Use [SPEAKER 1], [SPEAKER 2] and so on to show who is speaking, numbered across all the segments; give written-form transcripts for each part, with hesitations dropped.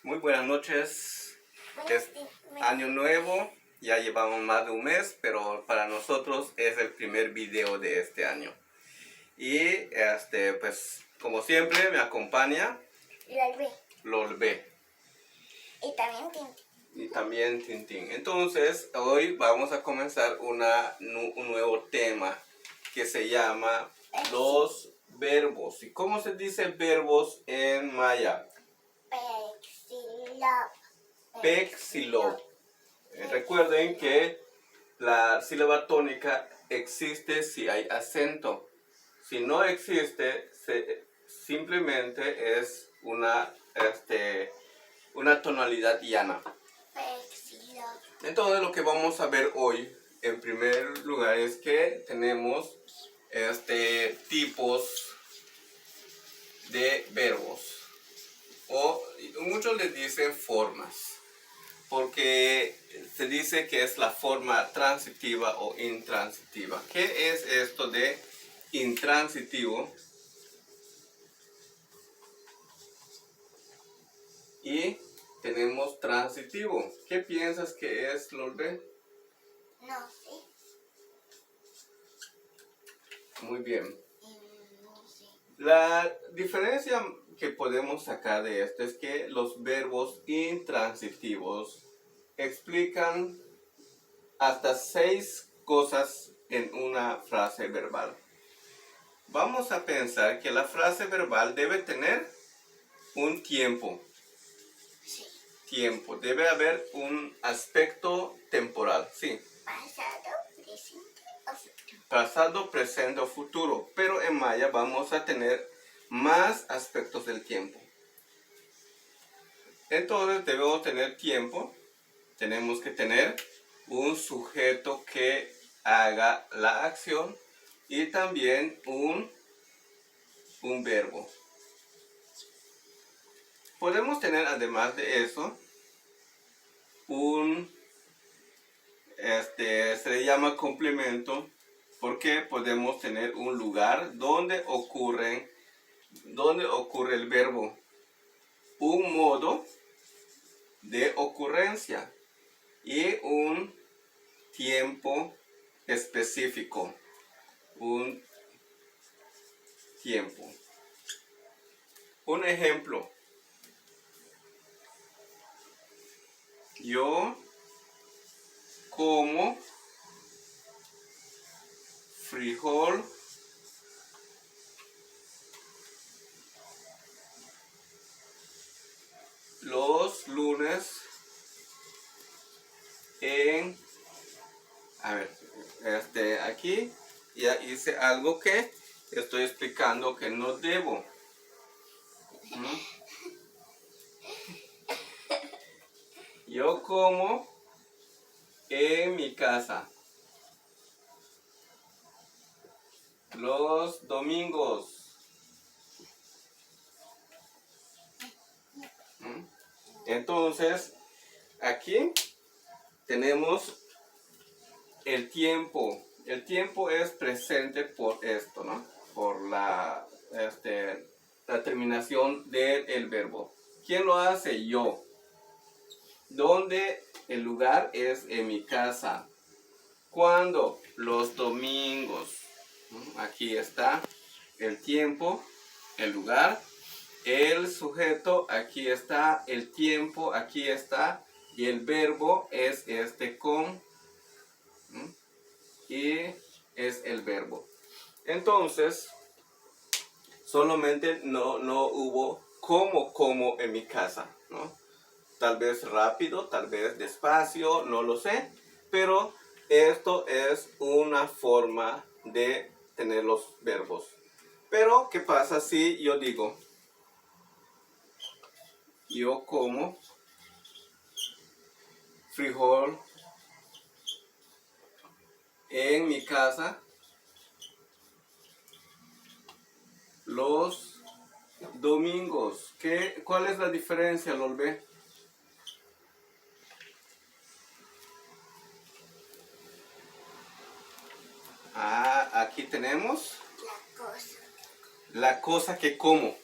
[SPEAKER 1] Muy buenas noches. Es año nuevo, ya llevamos más de un mes, pero para nosotros es el primer video de este año. Y pues como siempre me acompaña Lolbe.
[SPEAKER 2] Y también Tintín.
[SPEAKER 1] Y también Tintín. Entonces hoy vamos a comenzar un nuevo tema que se llama los verbos. ¿Y cómo se dice verbos en maya? Pexilop. Recuerden que la sílaba tónica existe si hay acento. Si no existe, simplemente es una tonalidad llana. Entonces lo que vamos a ver hoy, en primer lugar, es que tenemos tipos de verbos. O muchos les dicen formas, porque se dice que es la forma transitiva o intransitiva. ¿Qué es esto de intransitivo? Y tenemos transitivo. ¿Qué piensas que es, Lolbe?
[SPEAKER 2] No sé.
[SPEAKER 1] Muy bien.
[SPEAKER 2] No sé.
[SPEAKER 1] La diferencia que podemos sacar de esto es que los verbos intransitivos explican hasta 6 cosas en una frase verbal. Vamos a pensar que la frase verbal debe tener un tiempo.
[SPEAKER 2] Sí.
[SPEAKER 1] Tiempo. Debe haber un aspecto temporal. Sí.
[SPEAKER 2] Pasado, presente o futuro.
[SPEAKER 1] Pasado, presente o futuro. Pero en maya vamos a tener más aspectos del tiempo. Entonces debemos tener tiempo. Tenemos que tener un sujeto que haga la acción y también un verbo. Podemos tener además de eso se le llama complemento, porque podemos tener un lugar donde ocurre el verbo, un modo de ocurrencia y un tiempo específico, un tiempo. Un ejemplo: yo como frijol los lunes aquí ya hice algo que estoy explicando que no debo. Yo como en mi casa los domingos. Entonces, aquí tenemos el tiempo. El tiempo es presente por esto, ¿no? Por la terminación del verbo. ¿Quién lo hace? Yo. ¿Dónde? El lugar es en mi casa. ¿Cuándo? Los domingos. Aquí está el tiempo, el lugar, el sujeto, aquí está el tiempo, aquí está, y el verbo es con, y es el verbo. Entonces, solamente no hubo como en mi casa, ¿no? Tal vez rápido, tal vez despacio, no lo sé, pero esto es una forma de tener los verbos. Pero, ¿qué pasa si yo digo, yo como frijol en mi casa los domingos? ¿Cuál es la diferencia, Lolbe? Aquí tenemos la cosa que como.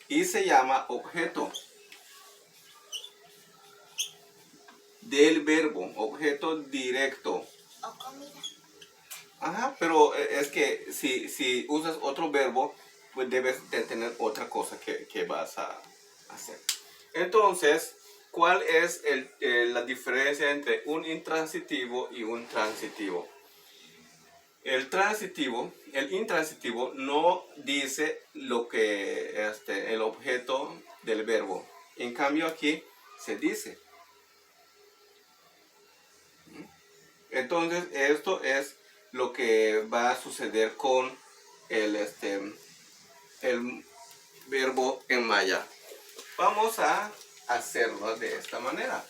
[SPEAKER 1] Y se llama objeto. del verbo, objeto directo.
[SPEAKER 2] O comida.
[SPEAKER 1] Ajá, pero es que si usas otro verbo, pues debes de tener otra cosa que vas a hacer. Entonces, ¿cuál es la diferencia entre un intransitivo y un transitivo? El intransitivo no dice lo que el objeto del verbo. En cambio aquí se dice. Entonces esto es lo que va a suceder con el verbo en maya. Vamos a hacerlo de esta manera.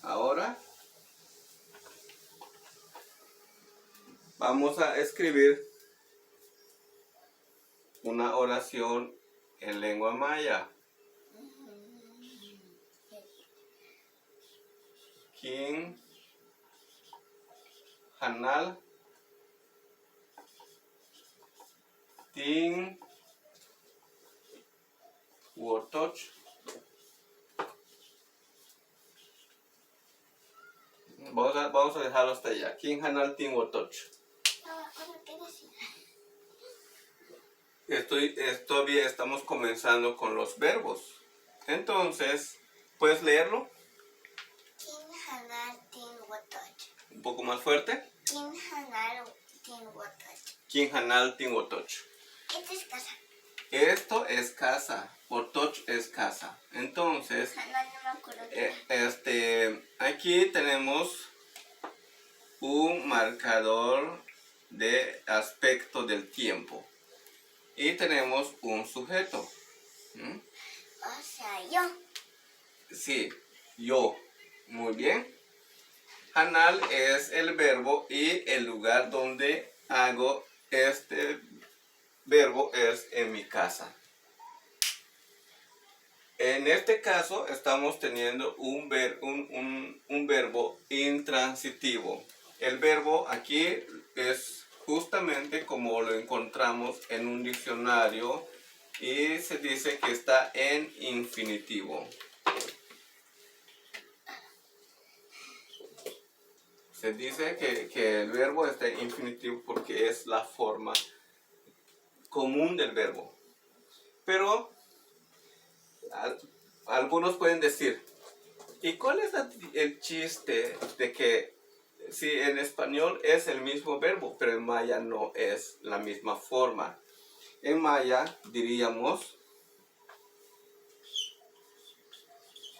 [SPEAKER 1] Ahora vamos a escribir una oración en lengua maya. King Hanal Ting Wotoch. Vamos a dejarlo hasta allá. King Hanal Ting Wotoch.
[SPEAKER 2] Ahora, ¿qué decir?
[SPEAKER 1] Todavía estamos comenzando con los verbos. Entonces, ¿puedes leerlo?
[SPEAKER 2] King Hanal Tin Wotoch.
[SPEAKER 1] Un poco más fuerte.
[SPEAKER 2] King Hanal Tin Wotoch.
[SPEAKER 1] King Hanal Ting Wotoch.
[SPEAKER 2] Esta es casa.
[SPEAKER 1] Esto es casa. Wotoch es casa. Entonces,
[SPEAKER 2] Hanal no me acuerdo qué era.
[SPEAKER 1] aquí tenemos un marcador de aspecto del tiempo. Y tenemos un sujeto. ¿Mm?
[SPEAKER 2] O sea, yo.
[SPEAKER 1] Sí, yo. Muy bien. Hanal es el verbo y el lugar donde hago este verbo es en mi casa. En este caso estamos teniendo un verbo intransitivo. El verbo aquí es justamente como lo encontramos en un diccionario y se dice que está en infinitivo. Se dice que el verbo está en infinitivo porque es la forma común del verbo. Pero algunos pueden decir, ¿y cuál es el chiste de que si en español es el mismo verbo, pero en maya no es la misma forma? En maya diríamos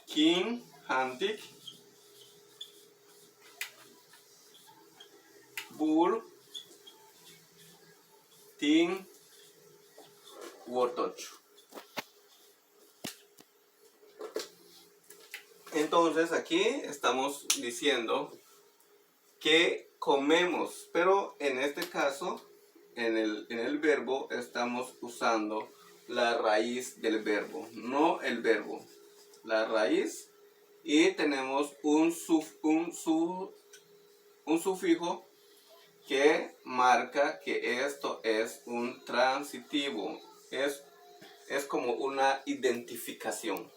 [SPEAKER 1] King Hantik Bur Ting Wotoch. Entonces aquí estamos diciendo que comemos, pero en este caso, en el verbo estamos usando la raíz del verbo, no el verbo, la raíz, y tenemos un sufijo que marca que esto es un transitivo, es como una identificación.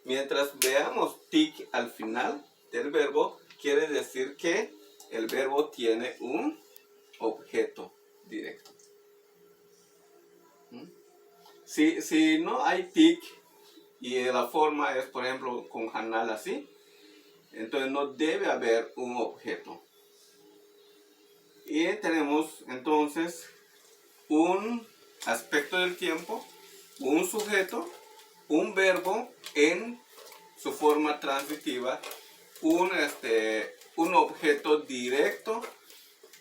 [SPEAKER 1] Mientras veamos tic al final del verbo, quiere decir que el verbo tiene un objeto directo. Si no hay tic y la forma es, por ejemplo, con Hanal así, entonces no debe haber un objeto. Y tenemos entonces un aspecto del tiempo, un sujeto, un verbo en su forma transitiva, un objeto directo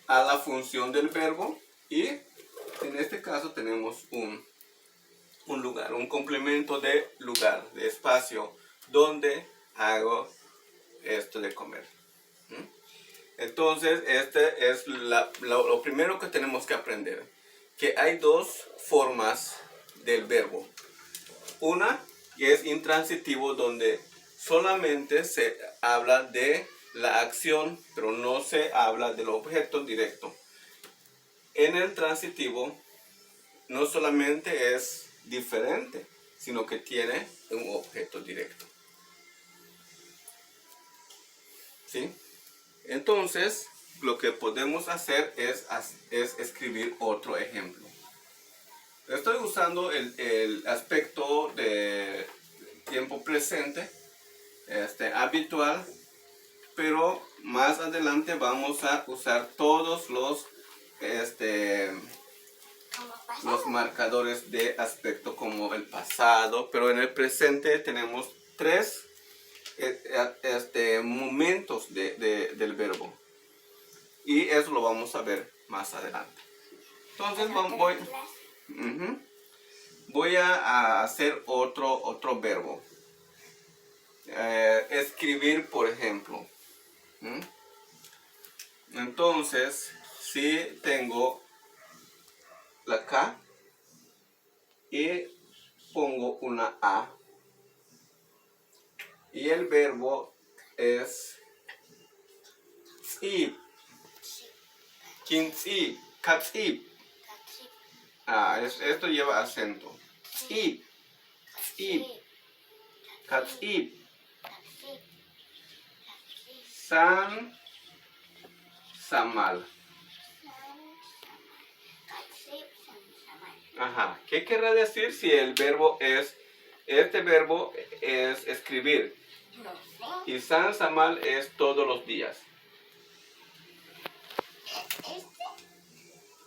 [SPEAKER 1] a la función del verbo y en este caso tenemos un lugar, un complemento de lugar, de espacio donde hago esto de comer. Entonces, este es lo primero que tenemos que aprender, que hay dos formas del verbo. Una que es intransitivo, donde solamente se habla de la acción, pero no se habla del objeto directo. en el transitivo no solamente es diferente, sino que tiene un objeto directo. ¿Sí? Entonces, lo que podemos hacer es escribir otro ejemplo. Estoy usando el aspecto de tiempo presente, habitual, pero más adelante vamos a usar todos los marcadores de aspecto como el pasado, pero en el presente tenemos tres momentos del verbo, y eso lo vamos a ver más adelante. Entonces voy a hacer otro verbo. Escribir, por ejemplo. Entonces, si tengo la K y pongo una A, y el verbo es tsib, kintsib, katsib. Esto lleva acento. Tsib, tsib, katsib, san, samal. Ajá. ¿Qué querrá decir si el verbo es, este verbo es escribir?
[SPEAKER 2] No sé.
[SPEAKER 1] Y san, samal es todos los días.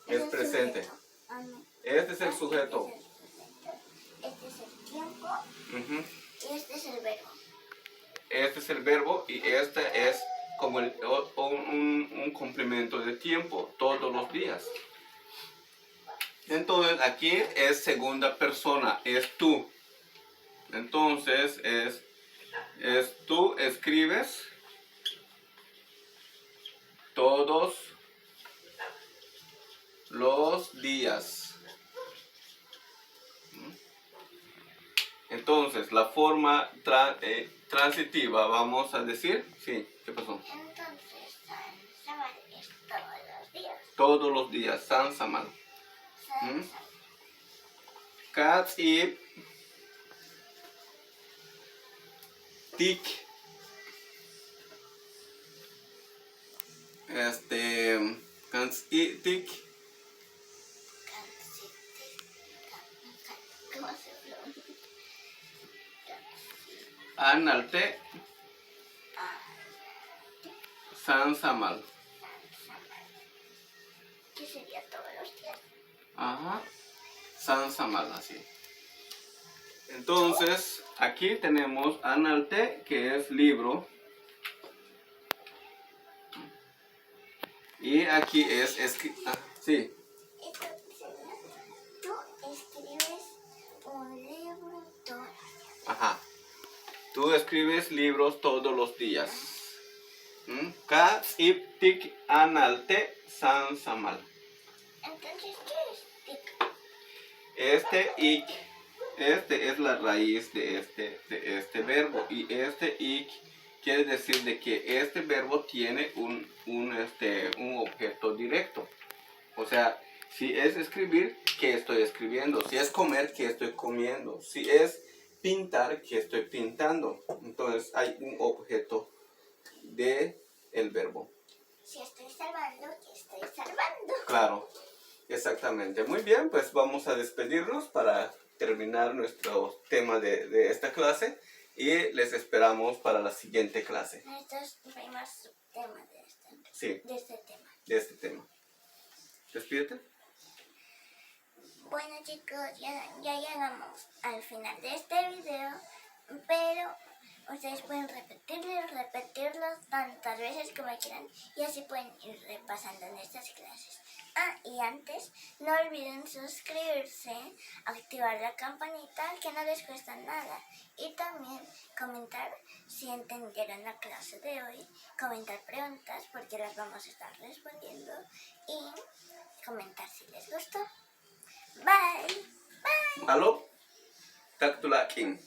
[SPEAKER 1] Es presente. Este es el sujeto.
[SPEAKER 2] Este es el tiempo. Y este es el verbo.
[SPEAKER 1] Este es el verbo y este es como un complemento de tiempo, todos los días. Entonces aquí es segunda persona, es tú. Entonces es tú escribes todos los días. Entonces la forma transitiva vamos a decir, sí, ¿qué pasó?
[SPEAKER 2] Entonces, san, samal es todos los días.
[SPEAKER 1] Todos los días, san, samal.
[SPEAKER 2] San,
[SPEAKER 1] Katsib, tik, tik,
[SPEAKER 2] ¿cómo se pronuncia?
[SPEAKER 1] analte, san, samal.
[SPEAKER 2] ¿Qué sería todos los días?
[SPEAKER 1] Ajá, san, samal, así. Entonces, aquí tenemos analte, que es libro. Y aquí es sí.
[SPEAKER 2] Tú escribes un libro todos los días.
[SPEAKER 1] Ajá. Tú escribes libros todos los días. Ka, ip, tik, analte, san, samal.
[SPEAKER 2] Entonces, ¿qué es tik?
[SPEAKER 1] Este es la raíz de este verbo. Y este ik quiere decir de que este verbo tiene un objeto directo. O sea, si es escribir, ¿qué estoy escribiendo? Si es comer, ¿qué estoy comiendo? Si es pintar, ¿qué estoy pintando? Entonces hay un objeto de el verbo.
[SPEAKER 2] Si estoy salvando, ¿qué estoy salvando?
[SPEAKER 1] Claro, exactamente. Muy bien, pues vamos a despedirnos para terminar nuestro tema de esta clase y les esperamos para la siguiente clase.
[SPEAKER 2] Estos hay más temas
[SPEAKER 1] Sí,
[SPEAKER 2] de este tema.
[SPEAKER 1] de este tema. Despídete.
[SPEAKER 2] Bueno chicos, ya llegamos al final de este video, pero ustedes pueden repetirlos tantas veces como quieran y así pueden ir repasando en estas clases. Y antes, no olviden suscribirse, activar la campanita que no les cuesta nada y también comentar si entendieron la clase de hoy, comentar preguntas porque las vamos a estar respondiendo y comentar si les gustó. Bye! Bye!
[SPEAKER 1] Halo, taktulaking.